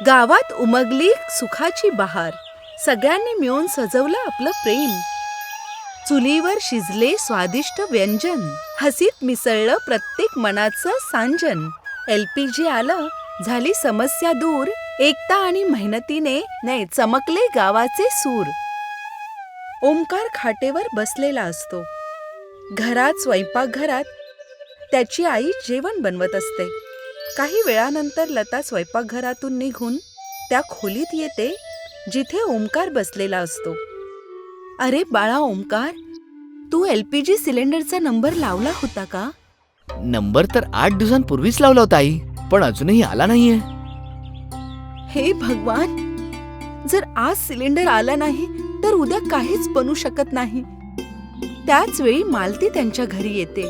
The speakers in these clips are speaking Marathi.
गावात उमगली सुखाची बहार. सगळ्यांनी मिळून सजवलं आपलं प्रेम. चुलीवर शिजले स्वादिष्ट व्यंजन. हसीत मिसळलं प्रत्येक मनाचं सांजन. LPG आलं, झाली समस्या दूर. एकता आणि मेहनतीने चमकले गावाचे सूर. ओमकार खाटेवर बसलेला असतो. घरात स्वयंपाकघरात त्याची आई जेवण बनवत असते. काही वेळानंतर लता स्वयंपाकघरातून निघून त्या खोलीत येते जिथे ओमकार बसलेला असतो. अरे बाळा ओमकार, तू LPG सिलेंडरचा नंबर लावला होता का? नंबर तर 8 दिवसांपूर्वीच लावला होता आई, पण अजूनही आला नाहीये. हे भगवान, जर आज सिलेंडर आला नाही तर उद्या काहीच बनू शकत नाही. त्याच वेळी मालती त्यांच्या घरी येते.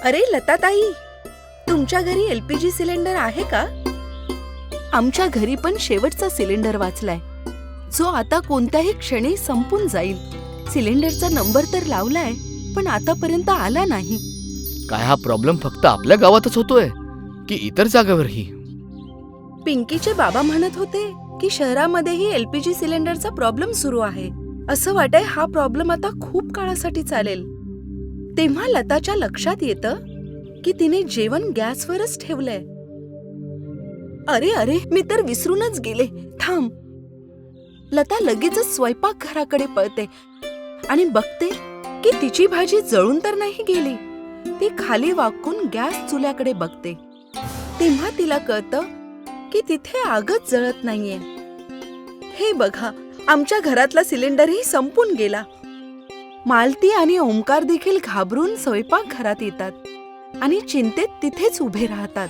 अरे लताताई, तुमच्या घरी LPG सिलेंडर आहे का? आमच्या घरी पण शेवटचा सिलेंडर वाचलाय, जो आता कोणत्याही क्षणी संपून जाईल. सिलेंडरचा नंबर तर लावलाय, पण आतापर्यंत आला नाही. काय हा प्रॉब्लेम फक्त आपल्या गावातच होतोय की इतर जागेवरही? पिंकीचे बाबा म्हणत होते की शहरामध्येही LPG सिलेंडरचा प्रॉब्लेम सुरू आहे. असं वाटतंय हा प्रॉब्लेम आता खूप काळासाठी चालेल. तेव्हा लताच्या लक्षात येतं की तिने जेवण गॅसवरच ठेवलंय. अरे अरे, मी तर विसरूनच गेले. थांब. लता लगेचच स्वयंपाकघराकडे पळते आणि बघते की तिची भाजी जळून तर नाही गेली. ती खाली वाकून गॅस चुल्याकडे बघते. तेव्हा तिला कळतं की तिथे आगच जळत नाहीये. हे बघा, आमच्या घरातला सिलेंडरही संपून गेला. मालती आणि ओमकार देखील घाबरून स्वयंपाकघरात येतात आणि चिंतेत तिथेच उभे राहतात.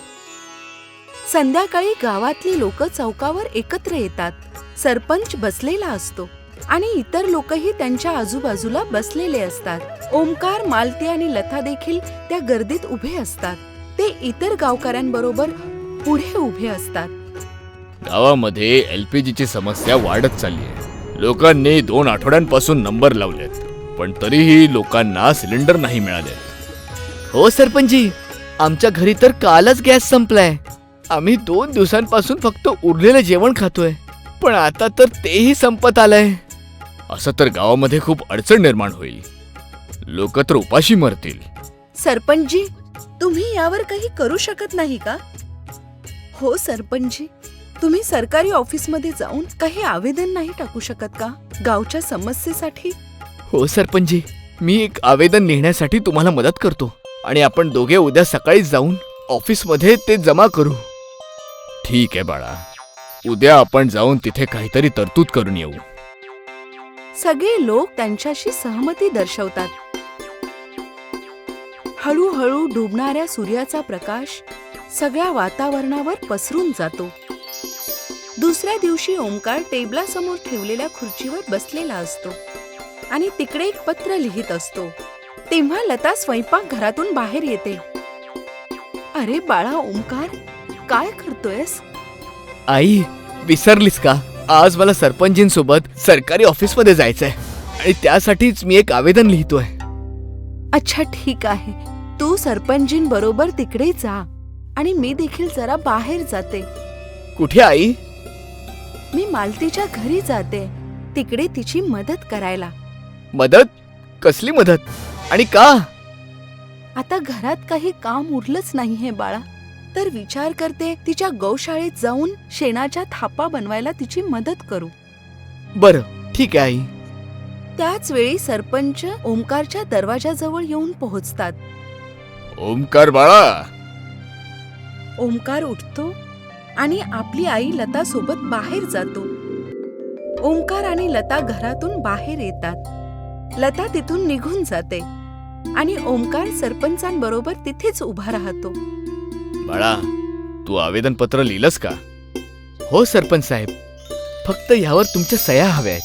संध्याकाळी गावातली लोक चौकावर एकत्र येतात. सरपंच बसलेला असतो आणि इतर लोकही त्यांच्या आजूबाजूला बसलेले असतात. ओमकार, मालती आणि लता देखील त्या गर्दीत उभे असतात. ते इतर गावकऱ्यांबरोबर पुढे उभे असतात. गावामध्ये LPGची समस्या वाढत चालली आहे. लोकांनी 2 आठवड्यांपासून नंबर लावलेत, पण तरीही लोकांना सिलेंडर नाही मिळाले. हो सरपंचजी, आमच्या घरी तर कालच गॅस संपलाय. आम्ही 2 दिवसांपासून फक्त उरलेलं जेवण खातोय, पण आता तर तेही संपत आलंय. असं तर गावामध्ये खूप अडचण निर्माण होईल. लोक तर उपाशी मरतील. सरपंचजी, तुम्ही यावर काही करू शकत नाही का? हो सरपंचजी, तुम्ही सरकारी ऑफिसमध्ये जाऊन काही आवेदन नाही टाकू शकत का गावच्या समस्येसाठी? हो सरपंचजी, मी एक आवेदन लिहिण्यासाठी तुम्हाला मदत करतो आणि आपण दोघे उद्या सकाळी जाऊन ऑफिसमध्ये ते जमा करू. ठीक आहे बाळा, उद्या आपण जाऊन तिथे काहीतरी तरतूद करून येऊ. सगळे लोक त्यांच्याशी सहमती दर्शवतात. हळूहळू डुबणाऱ्या सूर्याचा प्रकाश सगळ्या वातावरणावर पसरून जातो. दुसऱ्या दिवशी ओमकार टेबलासमोर ठेवलेल्या खुर्चीवर बसलेला असतो आणि तिकडे एक पत्र लिहित असतो. तेव्हा लता स्वयंपाकघरातून बाहेर येते. अरे बाळा ओमकार, काय करतोयस? आई, विसरलीस का? आज मला सरपंचींसोबत सरकारी ऑफिसमध्ये जायचंय आणि त्यासाठीच मी एक आवेदन लिहितोय. अच्छा ठीक आहे, तू सरपंचींबरोबर तिकडे जा आणि मी देखील जरा बाहेर जाते. कुठे आई? मी मालतीच्या घरी जाते, तिकडे तिची मदत करायला. मदत? कसली मदत आणि का? आता घरात काही काम उरलंच नाहीये बाळा, तर विचार करते तिच्या गौशाळेत जाऊन शेणाच्या थापा बनवायला तिची मदत करू. बरं, ठीक आहे आई. त्याच वेळी सरपंच ओमकारच्या दरवाजाजवळ येऊन पोहोचतात. ओमकार बाळा. ओमकार उठतो आणि आपली आई लता सोबत बाहेर जातो. ओमकार आणि लता घरातून बाहेर येतात. लता तिथून निघून जाते आणि ओमकार सरपंचांबरोबर तिथेच उभा राहतो. बाळा, तू आवेदनपत्र लिहिलंस का? हो सरपंच साहेब, फक्त ह्यावर तुमच्या सह्या हव्या आहेत.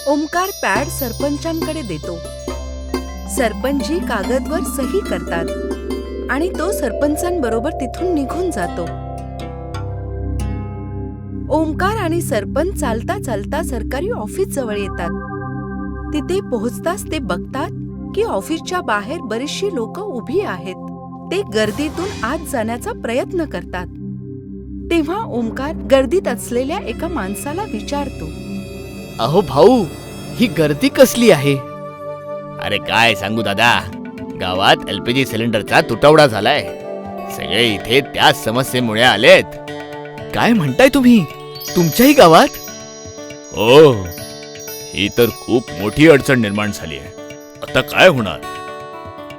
ओमकार पॅड सरपंचांकडे देतो. सरपंचजी कागदवर सही करतात आणि तो सरपंचांबरोबर तिथून निघून जातो. ओमकार आणि सरपंच चालता चालता सरकारी ऑफिस जवळ येतात. तिथे पोहोचताच ते बघतात की ऑफिसच्या बाहेर बरीचशी लोक उभी आहेत. ते गर्दीतून आत जाण्याचा प्रयत्न करतात. तेव्हा ओमकार गर्दीत असलेल्या एका माणसाला विचारतो, अहो भाऊ, ही गर्दी कसली आहे? अरे काय सांगू दादा, गावात एलपीजी सिलेंडरचा तुटवडा झालाय. सगळे इथे त्याच समस्येमुळे आलेत. काय म्हणताय तुम्ही? तुमच्याही गावात? हो, ही तर खूप मोठी अडचण निर्माण झाली आहे. आता काय होणार?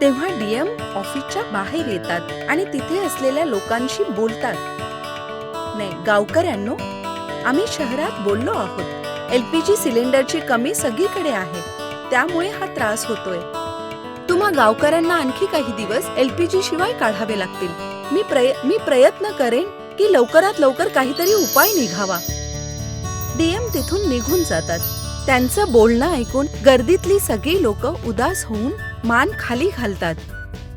तेव्हा डीएम ऑफिसच्या बाहेर येतात आणि तिथे असलेल्या लोकांशी बोलतात. नाही गावकऱ्यांनो, आम्ही शहरात बोललो आहोत. एलपीजी सिलेंडरची कमी सगळीकडे आहे, त्यामुळे हा त्रास होतोय. तुम्हा गावकऱ्यांना आणखी काही दिवस एलपीजी शिवाय काढावे लागतील. मी प्रयत्न करेन की लवकरात लवकर काहीतरी उपाय निघावा. डीएम तिथून निघून जातात. त्यांचं बोलणं ऐकून गर्दीतली सगळी लोक उदास होऊन मान खाली घालतात.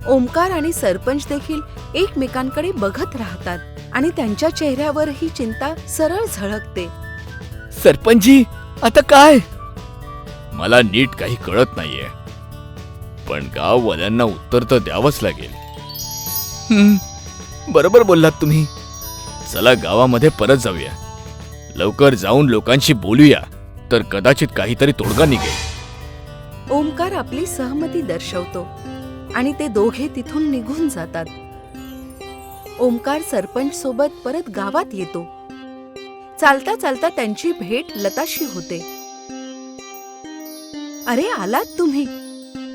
ओमकार आणि सरपंच देखील एकमेकांकडे बघत राहतात आणि त्यांच्या चेहऱ्यावर ही चिंता सरळ झळकते. सरपंचजी, आता काय? मला नीट काही कळत नाहीये, पण गाववाल्यांना उत्तर तर द्यावंच लागेल. बरोबर बोललात तुम्ही. चला गावामध्ये परत जाऊया. लवकर जाऊन लोकांशी बोलूया, तर कदाचित काहीतरी तोडगा निघेल. ओमकार आपली सहमती दर्शवतो आणि ते दोघे तिथून निघून जातात. ओमकार सरपंच सोबत परत गावात येतो. चालता चालता त्यांची भेट लताशी होते. अरे आलात तुम्ही?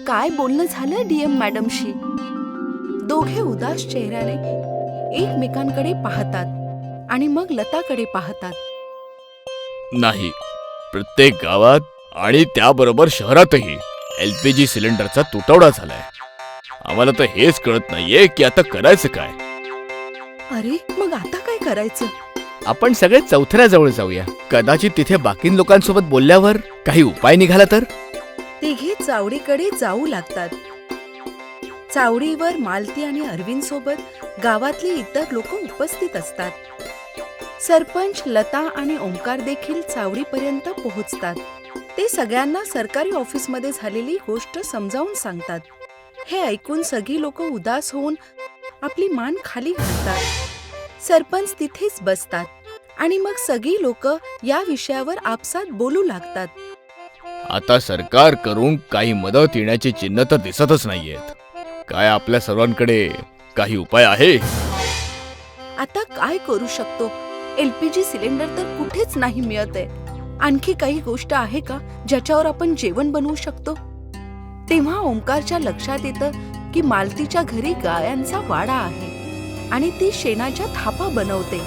काय बोलणं झालं डीएम मॅडमशी? दोघे उदास चेहऱ्याने एकमेकांकडे पाहतात आणि मग लताकडे पाहतात. नाही, प्रत्येक गावात आणि त्याबरोबर शहरातही एलपीजी सिलेंडरचा तुटवडा झालाय. आम्हाला तर हेच कळत नाहीये की आता करायचं काय. अरे मग आता काय करायचं? आपण सगळे चौथऱ्याजवळ जाऊया. कदाचित तिथे बाकी लोकांसोबत बोलल्यावर काही उपाय निघाला तर. तिघे चावडीकडे जाऊ लागतात. चावडीवर मालती आणि अरविंद सोबत गावातली इतर लोक उपस्थित असतात. सरपंच, लता आणि ओमकार देखील चावडीपर्यंत पोहोचतात. ते सगळ्यांना सरकारी ऑफिसमध्ये झालेली गोष्ट समजावून सांगतात. हे ऐकून सगळी लोक उदास होऊन आपली मान खाली घालतात. सरपंच तिथेच बसतात आणि मग सगळी लोक या विषयावर आपसात बोलू लागतात. आता सरकार करून काही मदत येण्याची चिन्ह तर दिसतच नाहीयेत. काय आपल्या सर्वांकडे काही उपाय आहे? आता काय करू शकतो? एलपीजी सिलेंडर तर कुठेच नाही मिळत आहे. आणखी काही गोष्ट आहे का ज्याच्यावर आपण जेवण बनवू शकतो? तेव्हा ओमकारच्या लक्षात येतं की मालतीच्या घरी गायांचा वाडा आहे आणि ती शेणाच्या थापा बनवते.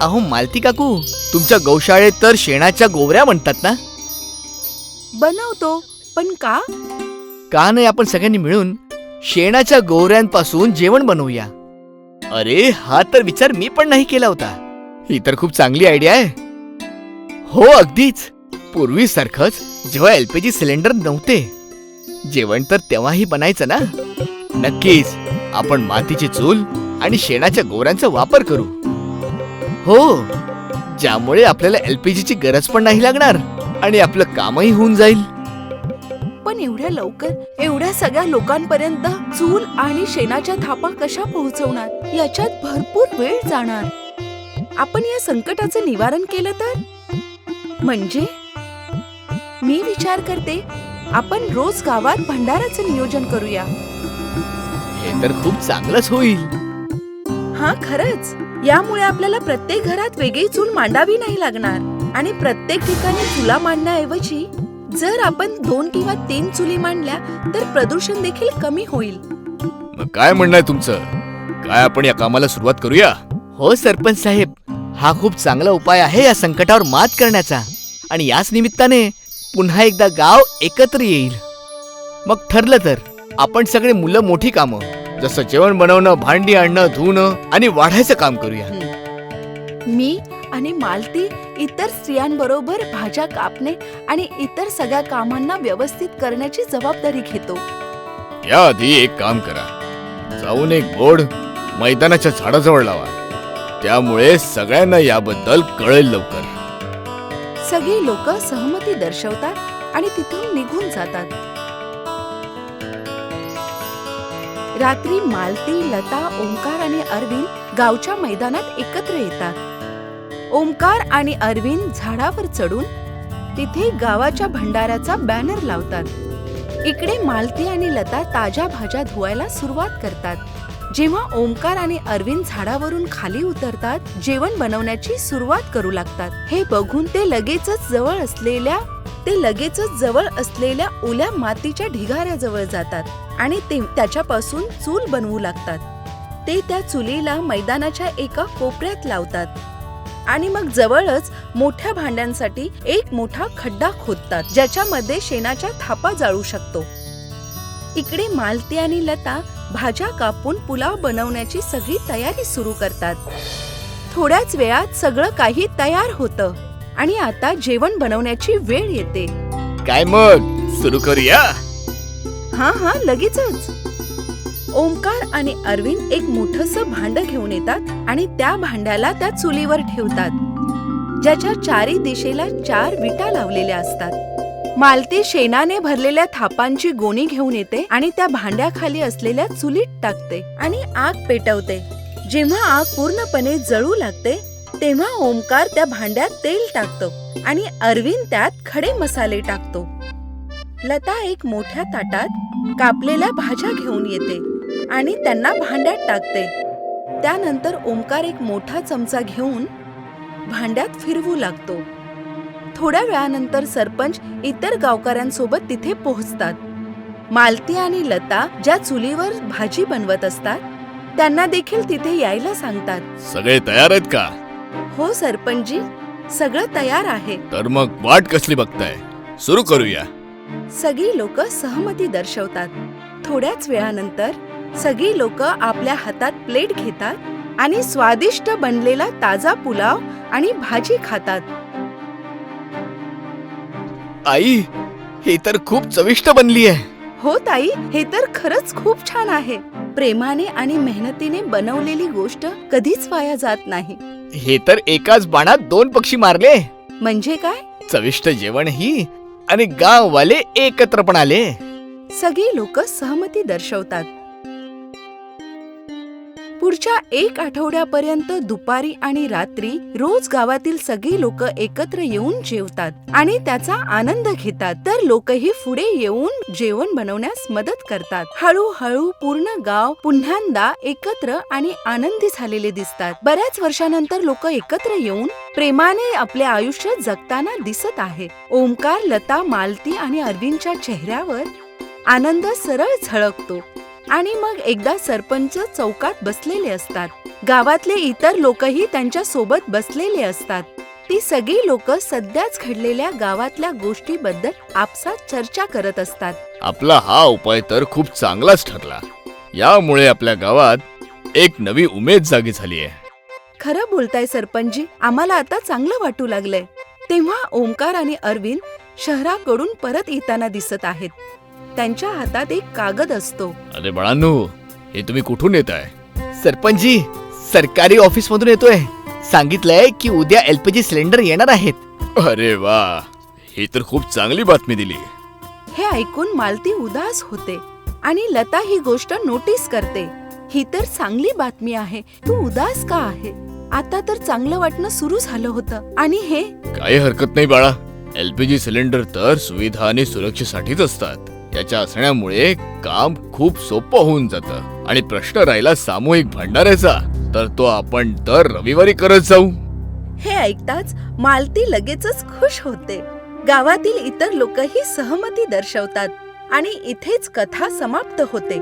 अहो मालती काकू, तुमच्या गौशाळेत तर शेणाच्या गोवऱ्या म्हणतात ना? बनवतो, पण का? का नाही आपण सगळ्यांनी मिळून शेणाच्या गोवऱ्यांपासून जेवण बनवूया? अरे हा तर विचार मी पण नाही केला होता. ही तर खूप चांगली आयडिया आहे. हो अगदीच. पूर्वीसारखंच जेव्हा एलपीजी सिलेंडर नव्हते, जेवण तर तेव्हाही बनायचं ना. नक्कीच आपण मातीची चूल आणि शेणाच्या गोवऱ्यांचा वापर करू. हो, ज्यामुळे आपल्याला एलपीजीची गरज पण नाही लागणार आणि आपलं कामही होऊन जाईल. पण एवढ्या लवकर एवढ्या सगळ्या लोकांपर्यंत चूल आणि शेणाच्या थापा कशा पोहोचवणार? याच्यात भरपूर वेळ जाणार. आपण या संकटाचं निवारण केलं तर? म्हणजे मी विचार करते आपण रोज गावात भंडाराचं नियोजन करूया. हे तर खूप चांगलंच होईल. हा खरंच. यामुळे आपल्याला प्रत्येक घरात वेगळी चूल मांडावी नाही लागणार आणि प्रत्येक ठिकाणी चुला मांडण्याऐवजी जर आपण 2 किंवा 3 चुली मांडल्या तर प्रदूषण देखील कमी होईल. मग काय म्हणणं आहे तुमचं? काय आपण या कामाला सुरुवात करूया? हो सरपंच साहेब, हा खूप चांगला उपाय आहे या संकटावर मात करण्याचा. आणि याच निमित्ताने पुन्हा एकदा गाव एकत्र येईल. मग ठरलं तर आपण सगळे मुलं मोठी कामं जसं जेवण बनवणं, भांडी आणणं, धुणं आणि वाढायचं काम करूया. मी आणि मालती इतर स्त्रियांबरोबर भाज्या कापणे आणि इतर सगळ्या कामांना व्यवस्थित करण्याची जबाबदारी घेतो. याआधी एक काम करा, जाऊन एक बोर्ड मैदानाच्या झाडाजवळ लावा. त्यामुळे सगळ्यांना याबद्दल कळेल लवकर. सगळी लोक सहमती दर्शवतात आणि तिथून निघून जातात. रात्री मालती, लता, ओंकार आणि अरविंद गावच्या मैदानात एकत्र येतात. ओंकार आणि अरविंद झाडावर चढून तिथे गावाच्या भंडाऱ्याचा बॅनर लावतात. इकडे मालती आणि लता ताज्या भाज्या धुवायला सुरुवात करतात. जेव्हा ओंकार आणि अरविंद झाडावरून खाली उतरतात, जेवण बनवण्याची सुरुवात करू लागतात. हे बघून ते लगेचच जवळ असलेल्या ओल्या मातीच्या ढिगाऱ्याजवळ जातात आणि ते त्याच्यापासून चूल बनवू लागतात. ते त्या चुलीला मैदानाच्या एका कोपऱ्यात लावतात आणि मग जवळच मोठ्या भांड्यांसाठी एक मोठा खड्डा खोदतात, ज्याच्यामध्ये शेणाच्या थापा जाळू शकतो. इकडे मालती आणि लता भाज्या कापून पुलाव बनवण्याची सगळी तयारी सुरू करतात. थोड्याच वेळात सगळं काही तयार होतं आणि आता जेवण बनवण्याची वेळ येते. काय मग सुरू करूया? हा लगेचच. ओंकार आणि अरविंद एक मोठंसं भांड घेऊन येतात आणि त्या भांड्याला त्या चुलीवर ठेवतात, ज्याच्या चारी दिशेला 4 विटा लावलेल्या असतात. मालती शेणाने भरलेल्या थापांची गोणी घेऊन येते आणि त्या भांड्याखाली असलेल्या चुलीत टाकते आणि आग पेटवते. जेव्हा आग पूर्णपणे जळू लागते तेव्हा ओंकार त्या भांड्यात तेल टाकतो आणि अरविंद त्यात खडे मसाले टाकतो. लता एक मोठ्या ताटात कापलेल्या भाज्या घेऊन येते आणि त्यांना भांड्यात टाकते. त्यानंतर ओंकार एक मोठा चमचा घेऊन भांड्यात फिरवू लागतो. थोड्या वेळानंतर सरपंच इतर गावकऱ्यांसोबत तिथे पोहोचतात. मालती आणि लता ज्या चुलीवर भाजी बनवत असतात त्यांना देखील तिथे यायला सांगतात. सगळे तयार आहेत का? हो सरपंचजी, सगळं तयार आहे. तर मग वाट कसली बघताय? सुरू करूया. सगळी लोक सहमती दर्शवतात. थोड्याच वेळानंतर सगळी लोक आपल्या हातात प्लेट घेतात आणि स्वादिष्ट बनलेला ताजा पुलाव आणि भाजी खातात. आई, हे तर खूप चविष्ट बनली आहे. हो ताई, हे तर खरंच खूप छान आहे. प्रेमाने आणि मेहनतीने बनवलेली गोष्ट कधीच वाया जात नाही. हे तर एकाच बाणात 2 पक्षी मारले. म्हणजे काय? चविष्ट जेवण ही आणि गाववाले एकत्र पण आले. सगळी लोक सहमती दर्शवतात. पुढच्या 1 आठवड्यापर्यंत दुपारी आणि रात्री रोज गावातील सगळी लोक एकत्र येऊन जेवतात आणि त्याचा आनंद घेतात. तर लोकही पुढे येऊन जेवण बनवण्यास मदत करतात. हळूहळू पूर्ण गाव पुन्हांदा एकत्र आणि आनंदी झालेले दिसतात. बऱ्याच वर्षानंतर लोक एकत्र येऊन प्रेमाने आपले आयुष्य जगताना दिसत आहे. ओंकार, लता, मालती आणि अरविंदच्या चेहऱ्यावर आनंद सरळ झळकतो. आणि मग एकदा सरपंच चौकात बसलेले असतात. गावातले इतर लोकही त्यांच्या सोबत बसलेले असतात. ती सगळी लोक सध्याच घडलेल्या गावातल्या गोष्टीबद्दल आपसात चर्चा करत असतात. आपला हा उपाय तर खूप चांगलाच ठरला. यामुळे आपल्या गावात एक नवी उमेद जागी झाली आहे. खरं बोलताय सरपंचजी, आम्हाला आता चांगलं वाटू लागलंय. तेव्हा ओंकार आणि अरविंद शहराकडून परत येताना दिसत आहेत. त्यांच्या हातात एक कागद असतो. अरे बाळांनो, हे तुम्ही कुठून येताय? सरपंचजी, सरकारी ऑफिस मधून येतोय. सांगितलंय की उद्या LPG सिलेंडर येणार आहेत. अरे वा, ही तर खूप चांगली बातमी दिली. हे ऐकून मालती उदास होते आणि लता ही गोष्ट नोटीस करते. ही तर चांगली बातमी आहे, तू उदास का आहे? आता तर चांगलं वाटणं सुरू झालं होतं. आणि हे काही हरकत नाही बाळा. LPG सिलेंडर तर सुविधा आणि सुरक्षेसाठीच असतात. याच्या असण्यामुळे काम खूप सोपं होऊन जातं. आणि प्रश्न राहिला सामूहिक भंडाऱ्याचा, तर तो आपण दर रविवारी करत जाऊ. हे ऐकताच मालती लगेचच खुश होते. गावातील इतर लोकही सहमती दर्शवतात आणि इथेच कथा समाप्त होते.